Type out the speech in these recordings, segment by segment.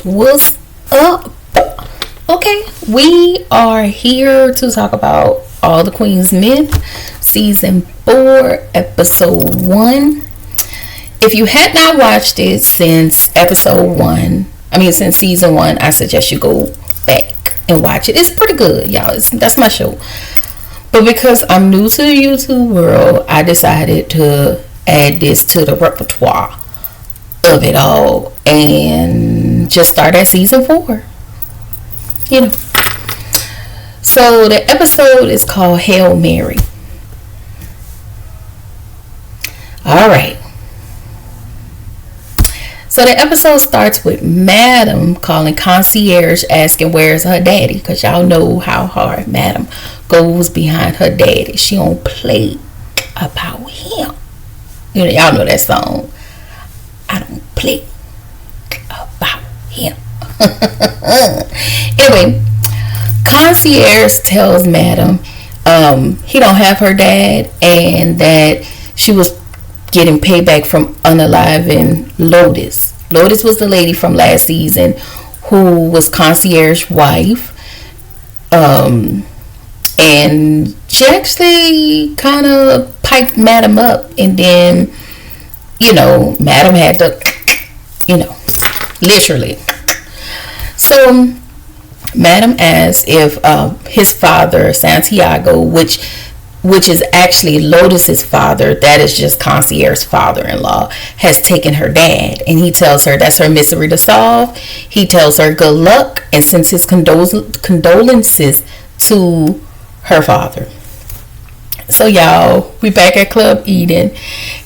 What's up? Okay, we are here to talk about All the Queen's Men, Season 4, Episode 1. If you had not watched it since since Season 1, I suggest you go back and watch it. It's pretty good, y'all. That's my show. But because I'm new to the YouTube world, I decided to add this to the repertoire of it all and just start at Season 4. So the episode is called Hail Mary. Alright. So the episode starts with Madam calling concierge asking where's her daddy. Because y'all know how hard Madam goes behind her daddy. She don't play about him. Y'all know that song. I don't play about him. Anyway, concierge tells Madam he don't have her dad and that she was getting payback from unaliving Lotus. Lotus was the lady from last season who was concierge's wife, and she actually kind of piped Madam up, and then Madam had to literally. So Madam asked if his father Santiago, which is actually Lotus's father, that is just concierge's father-in-law, has taken her dad, and he tells her that's her mystery to solve. He tells her good luck and sends his condolences to her father. So y'all, we back at Club Eden,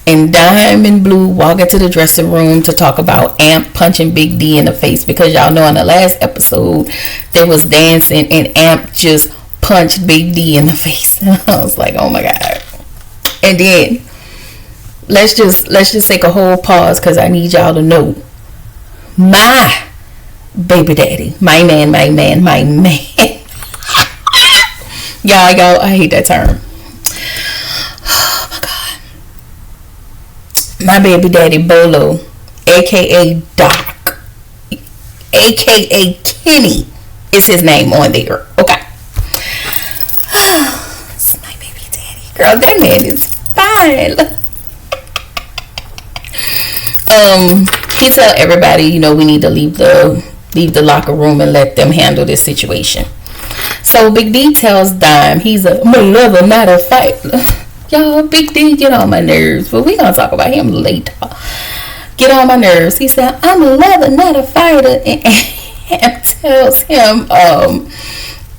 and Dime and Blue walk into the dressing room to talk about Amp punching Big D in the face, because y'all know in the last episode they was dancing and Amp just punched Big D in the face. I was like, oh my god. And then let's just take a whole pause, because I need y'all to know my baby daddy, my man. Y'all, I hate that term. Oh my god. My baby daddy Bolo, aka Doc, aka Kenny, is his name on there. Okay. It's my baby daddy. Girl, that man is fine. He tell everybody, we need to leave the locker room and let them handle this situation. So Big D tells Dime he's a lover, not a fighter. Y'all, Big D get on my nerves, but we gonna talk about him later. Get on my nerves. He said, I'm a lover, not a fighter, and tells him,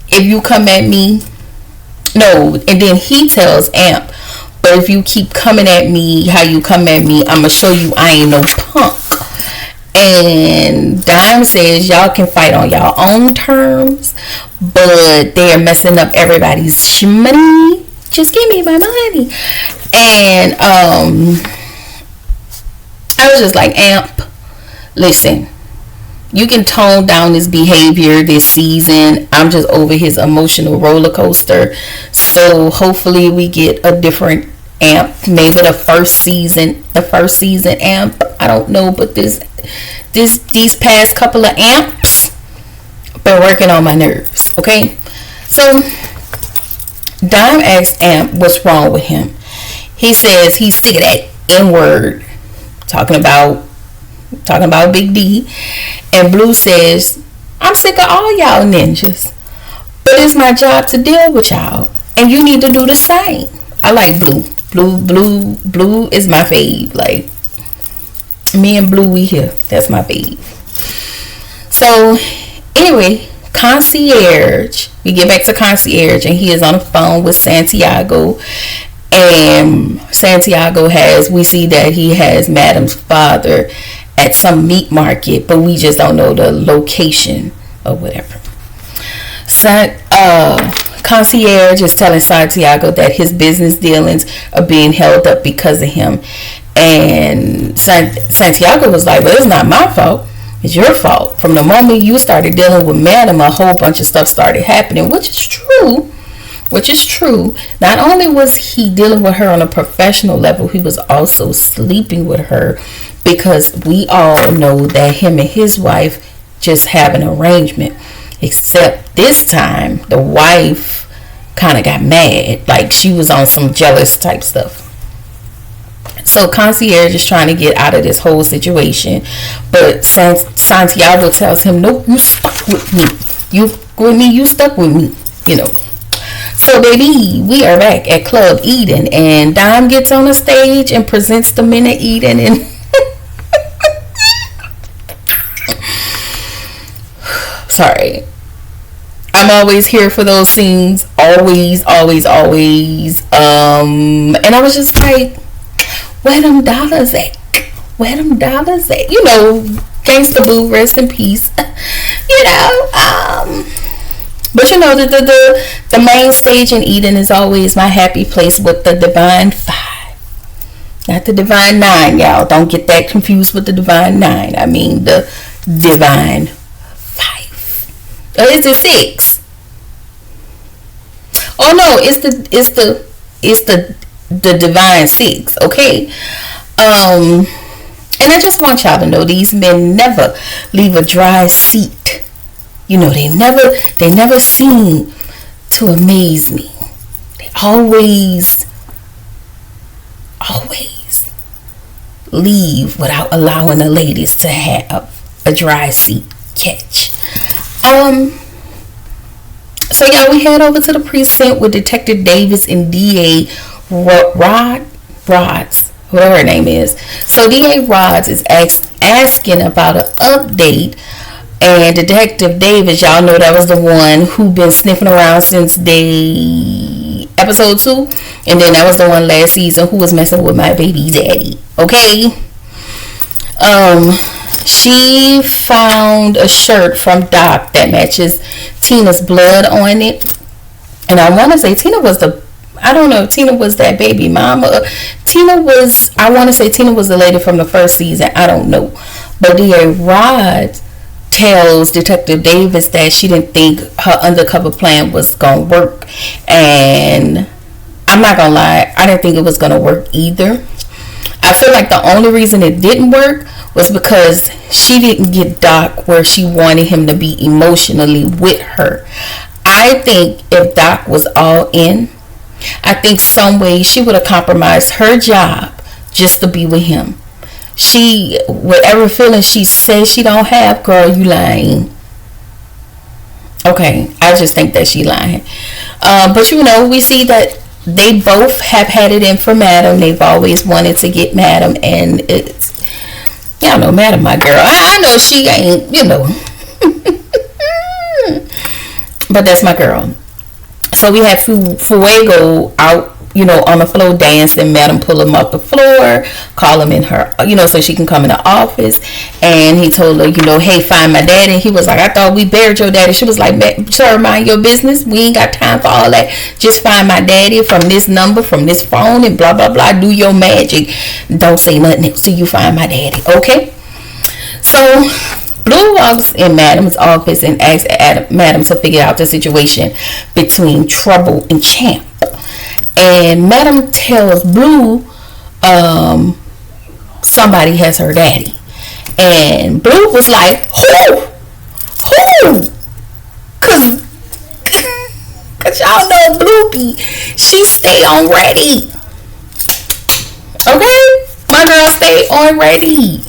if you come at me, no, and then he tells Amp, but if you keep coming at me how you come at me, I'ma show you I ain't no punk. And Dime says y'all can fight on y'all own terms, but they're messing up everybody's money. Just give me my money. And I was just like, Amp, listen, you can tone down his behavior this season. I'm just over his emotional roller coaster. So hopefully we get a different Amp. Maybe the first season Amp. I don't know, but these past couple of Amps been working on my nerves. Okay, so Dime asks Amp what's wrong with him. He says he's sick of that N-word, talking about Big D. And Blue says, I'm sick of all y'all ninjas, but it's my job to deal with y'all, and you need to do the same. I like Blue. Blue is my fave. Like, me and Blue, we here. That's my fave. So anyway, concierge, we get back to concierge, and he is on the phone with Santiago, and Santiago we see that he has Madam's father at some meat market, but we just don't know the location or whatever. Concierge is telling Santiago that his business dealings are being held up because of him, and Santiago was like, well, it's not my fault, it's your fault. From the moment you started dealing with Madam, a whole bunch of stuff started happening, which is true. Not only was he dealing with her on a professional level, he was also sleeping with her, because we all know that him and his wife just have an arrangement. Except this time, the wife kind of got mad. Like, she was on some jealous type stuff. So Concierge is trying to get out of this whole situation, but Santiago tells him, "Nope, you stuck with me. You stuck with me. You know." So baby, we are back at Club Eden, and Dom gets on the stage and presents the men of Eden, and sorry, I'm always here for those scenes, always. And I was just like, where them dollars at? Where them dollars at? You know, Gangsta Boo, rest in peace. You know, but you know, the main stage in Eden is always my happy place with the Divine Five. Not the Divine Nine, y'all. Don't get that confused with the Divine Nine. I mean the Divine Five. Or is it six? Oh no, it's the Divine Six, okay? And I just want y'all to know, these men never leave a dry seat. You know, they never seem to amaze me. They always leave without allowing the ladies to have a dry seat catch. So yeah, we head over to the precinct with Detective Davis and DA Rods, whatever her name is. So DA Rods is asking about an update, and Detective Davis, y'all know that was the one who been sniffing around since episode 2, and then that was the one last season who was messing with my baby daddy. Okay. She found a shirt from Doc that matches Tina's blood on it, and I want to say Tina was that baby mama. I want to say Tina was the lady from the first season. I don't know, but D.A. Rod tells Detective Davis that she didn't think her undercover plan was gonna work, and I'm not gonna lie, I didn't think it was gonna work either. I feel like the only reason it didn't work was because she didn't get Doc where she wanted him to be emotionally with her. I think if Doc was all in, I think some way she would have compromised her job just to be with him. Whatever feeling she says she don't have, girl, you lying. Okay, I just think that she lying. But you know, we see that they both have had it in for Madam. They've always wanted to get Madam, and it's, y'all know Madam, my girl. I know she ain't, you know. But that's my girl. So we had Fuego out, you know, on the floor dancing. Madam pull him up the floor, call him in her, you know, so she can come in the office. And he told her, you know, hey, find my daddy. He was like, I thought we buried your daddy. She was like, sir, mind your business. We ain't got time for all that. Just find my daddy from this number, from this phone, and blah, blah, blah. Do your magic. Don't say nothing else till you find my daddy. Okay? So Blue walks in Madam's office and asks Madam to figure out the situation between Trouble and Champ. And Madam tells Blue somebody has her daddy. And Blue was like, who? Cause y'all know Blue she stay on ready. Okay? My girl stay on ready.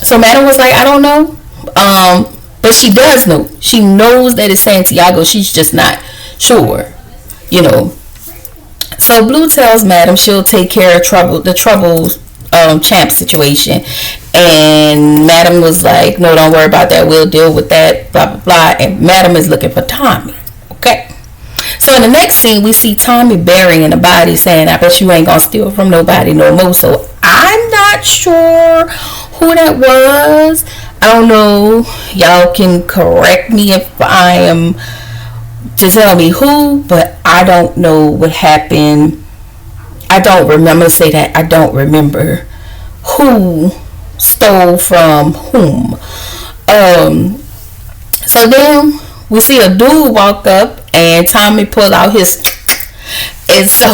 So Madam was like, I don't know. But she does know. She knows that it's Santiago. She's just not sure. You know. So Blue tells Madam she'll take care of the trouble Champ situation. And Madam was like, no, don't worry about that. We'll deal with that. Blah, blah, blah. And Madam is looking for Tommy. Okay. So in the next scene, we see Tommy burying the body, saying, I bet you ain't gonna steal from nobody no more. So I'm not sure who that was. I don't know. Y'all can correct me if I am to tell me who, but I don't know what happened. I don't remember. Say that. I don't remember who stole from whom. So then we see a dude walk up and Tommy pull out his, and so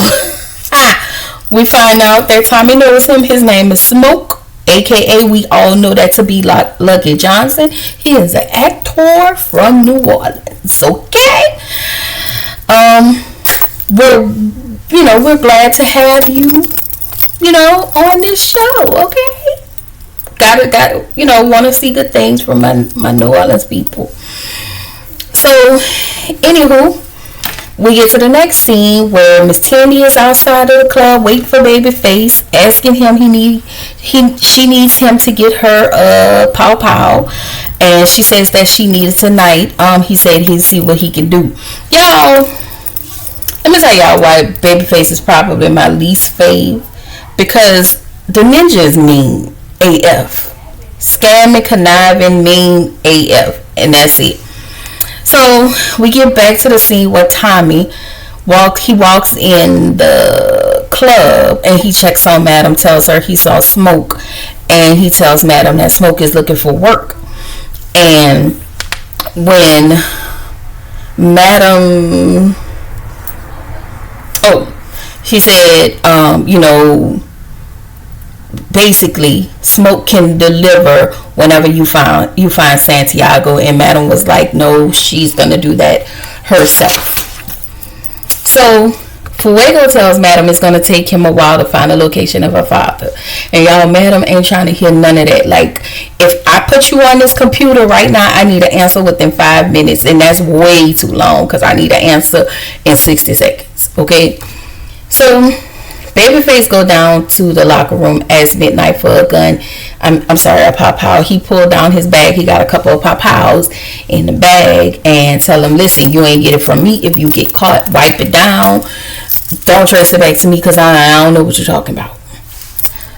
we find out that Tommy knows him. His name is Smoke. aka we all know that to be Lucky Johnson. He is an actor from New Orleans. Okay, we're we're glad to have you on this show. Okay, gotta want to see good things from my New Orleans people. So, anywho, we get to the next scene where Miss Tandy is outside of the club waiting for Babyface, asking him she needs him to get her a pow pow, and she says that she needs it tonight. He said he'd see what he can do. Y'all, let me tell y'all why Babyface is probably my least fave, because the ninja is mean AF, scamming, conniving, mean AF, and that's it. So we get back to the scene where Tommy walks in the club and he checks on Madam, tells her he saw Smoke, and he tells Madam that Smoke is looking for work. And when Madam, she said, basically Smoke can deliver whenever you find Santiago, and Madam was like, no, she's gonna do that herself. So Fuego tells Madam it's gonna take him a while to find the location of her father, and y'all, Madam ain't trying to hear none of that. Like, if I put you on this computer right now, I need an answer within 5 minutes, and that's way too long because I need an answer in 60 seconds. Okay, so Babyface go down to the locker room, ask Midnight for a gun. I'm sorry, a pop pow. He pulled down his bag. He got a couple of pop pows in the bag, and tell him, listen, you ain't get it from me. If you get caught, wipe it down. Don't trace it back to me because I don't know what you're talking about.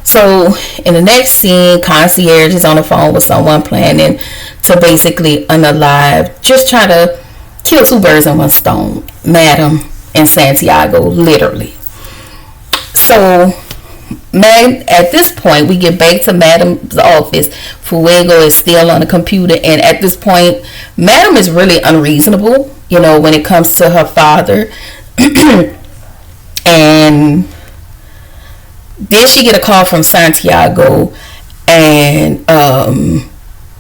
So in the next scene, Concierge is on the phone with someone planning to basically unalive, just try to kill two birds in one stone, Madam and Santiago, literally. So, at this point, we get back to Madam's office. Fuego is still on the computer, and at this point, Madam is really unreasonable, when it comes to her father. And then she get a call from Santiago, and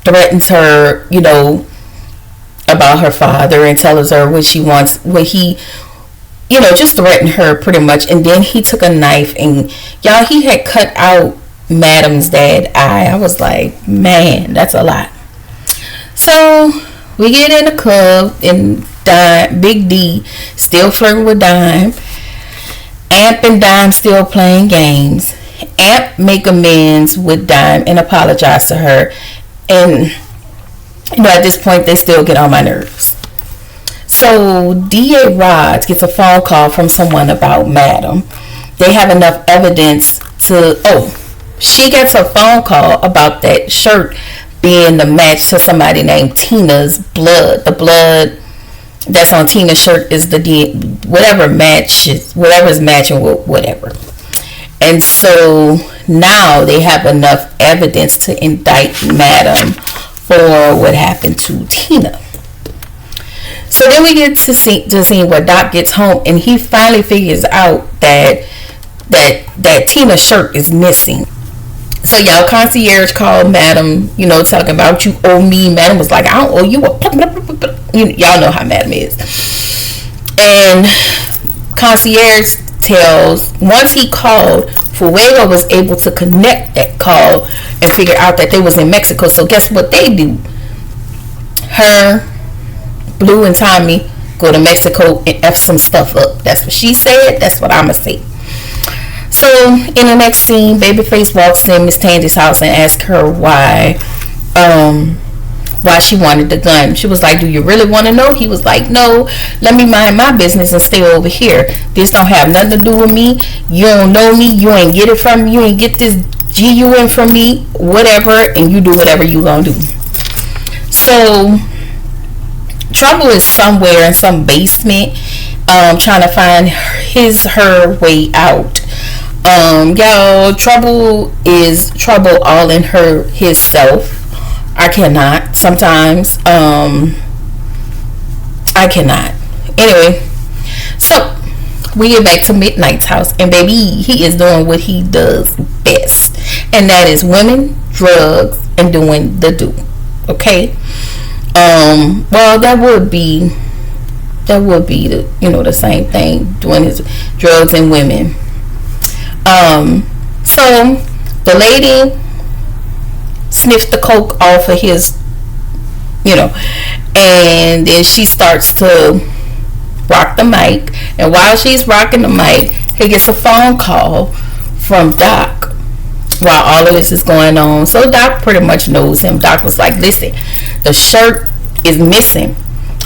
threatens her, about her father, and tells her what she wants, what he just threatened her pretty much. And then he took a knife, and y'all, he had cut out Madam's dad's eye. I was like, man, that's a lot. So we get in the club, and Big D still flirting with Dime. Amp and Dime still playing games. Amp make amends with Dime and apologize to her, and at this point they still get on my nerves. So D.A. Rods gets a phone call from someone about Madam. They have enough evidence she gets a phone call about that shirt being the match to somebody named Tina's blood. The blood that's on Tina's shirt is whatever's matching with whatever. And so now they have enough evidence to indict Madam for what happened to Tina. So then we get to scene where Doc gets home, and he finally figures out that Tina's shirt is missing. So y'all, Concierge called Madam, talking about, you owe me. Madam was like, I don't owe you y'all know how Madam is. And Concierge once he called, Fuego was able to connect that call and figure out that they was in Mexico. So guess what they do? Her, Blue, and Tommy go to Mexico and F some stuff up. That's what she said. That's what I'ma say. So in the next scene, Babyface walks in Miss Tandy's house and asks her why she wanted the gun. She was like, do you really want to know? He was like, no, let me mind my business and stay over here. This don't have nothing to do with me. You don't know me. You ain't get it from me. You ain't get this GUN from me. Whatever. And you do whatever you gonna do. So Trouble is somewhere in some basement, trying to find her way out. Y'all, Trouble is trouble all in his self. I cannot. Sometimes, I cannot. Anyway, so we get back to Midnight's house, and baby, he is doing what he does best, and that is women, drugs, and doing the do. Okay. Well, that would be the the same thing, doing his drugs and women. So the lady sniffed the coke off of his, and then she starts to rock the mic, and while she's rocking the mic, he gets a phone call from Doc while all of this is going on. So Doc pretty much knows him. Doc was like, listen, the shirt is missing.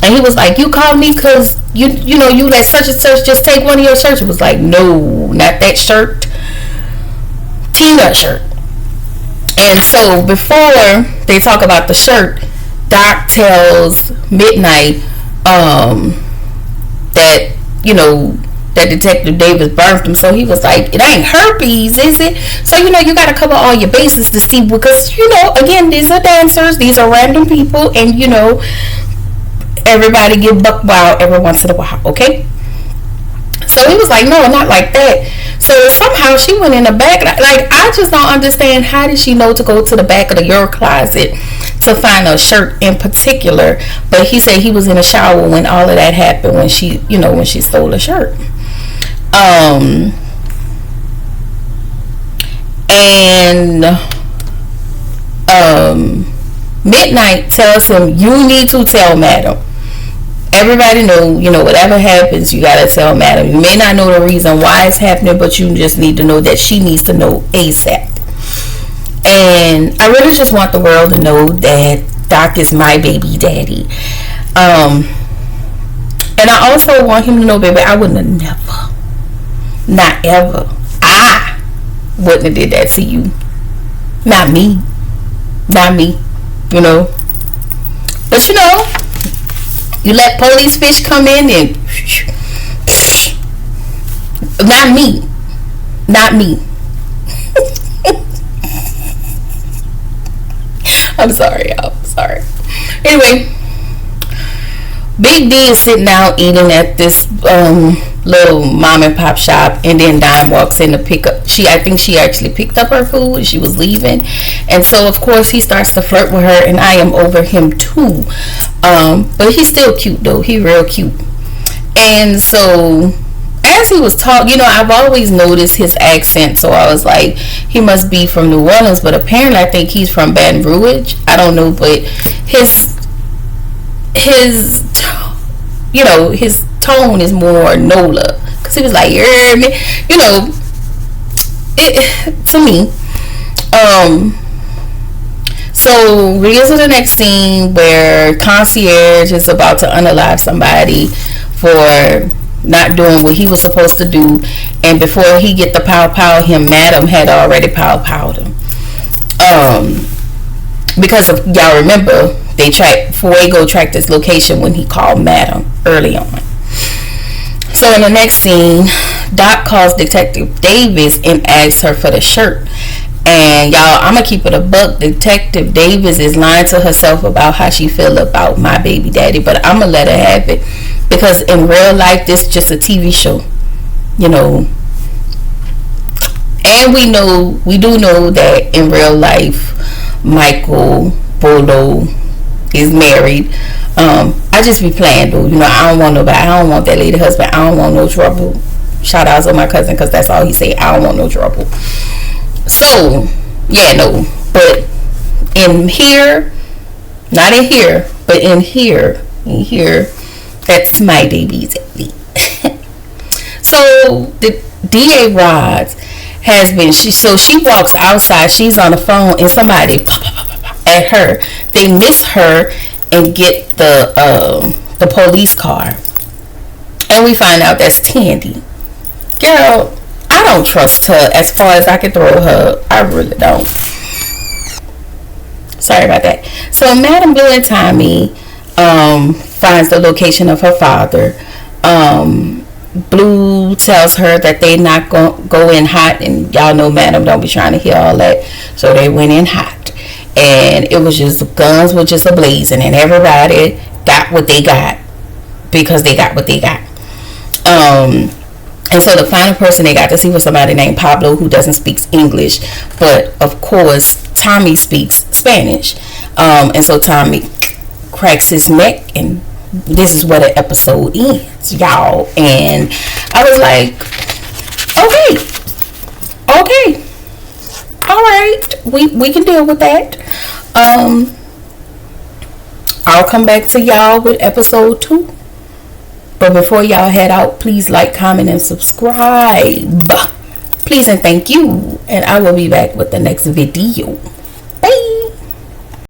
And he was like, you called me because you let such and such just take one of your shirts. It was like, no, not that shirt. Tina shirt. And so before they talk about the shirt, Doc tells Midnight that that Detective Davis burnt him. So he was like, it ain't herpes, is it? So you got to cover all your bases to see, because again, these are dancers, these are random people, and everybody get buck wild every once in a while. Okay. So he was like, no, not like that. So somehow she went in the back. Like, I just don't understand, how did she know to go to the back of your closet to find a shirt in particular? But he said he was in the shower when all of that happened, when she stole the shirt. Midnight tells him, you need to tell Madam. Everybody know, whatever happens, you gotta tell Madam. You may not know the reason why it's happening, but you just need to know that she needs to know ASAP. And I really just want the world to know that Doc is my baby daddy. And I also want him to know, baby, I wouldn't have never, not ever, I wouldn't have did that to you. Not me. But you let police fish come in and not me. I'm sorry, y'all. Sorry. Anyway, Big D is sitting out eating at this little mom and pop shop, and then Dime walks in to pick up. I think she actually picked up her food. She was leaving, and so of course he starts to flirt with her, and I am over him too. But he's still cute though. He real cute. And so as he was talking, I've always noticed his accent, so I was like, he must be from New Orleans, but apparently I think he's from Baton Rouge. I don't know, but his tone is more Nola, because he was like, to me. So we get to the next scene where Concierge is about to unalive somebody for not doing what he was supposed to do, and before he get the pow him, Madam had already powed him. Because if y'all remember, Fuego tracked this location when he called Madam early on. So in the next scene, Doc calls Detective Davis and asks her for the shirt. And y'all, I'm gonna keep it a buck. Detective Davis is lying to herself about how she feel about my baby daddy, but I'm gonna let her have it, because in real life, this is just a TV show, And we do know that in real life, Michael Bolo is married. I just be playing though, I don't want nobody. I don't want that lady husband. I don't want no trouble. Shout outs to my cousin, because that's all he say. I don't want no trouble. So yeah, no. But in here, not in here, but in here, that's my baby's daddy. So the DA Rods has been, she walks outside, she's on the phone, and somebody at her. They miss her and get the police car, and we find out that's Tandy. Girl, I don't trust her as far as I can throw her. I really don't. Sorry about that. So Madam Blue and Tommy finds the location of her father. Blue tells her that they not go in hot, and y'all know Madam don't be trying to hear all that, so they went in hot, and it was just, the guns were just ablazing, and everybody got what they got because they got what they got. And so the final person they got to see was somebody named Pablo, who doesn't speak English, but of course Tommy speaks Spanish. And so Tommy cracks his neck, and this is where the episode ends, y'all. And I was like, okay, all right, we can deal with that. I'll come back to y'all with episode 2. But before y'all head out, please like, comment, and subscribe. Please and thank you. And I will be back with the next video.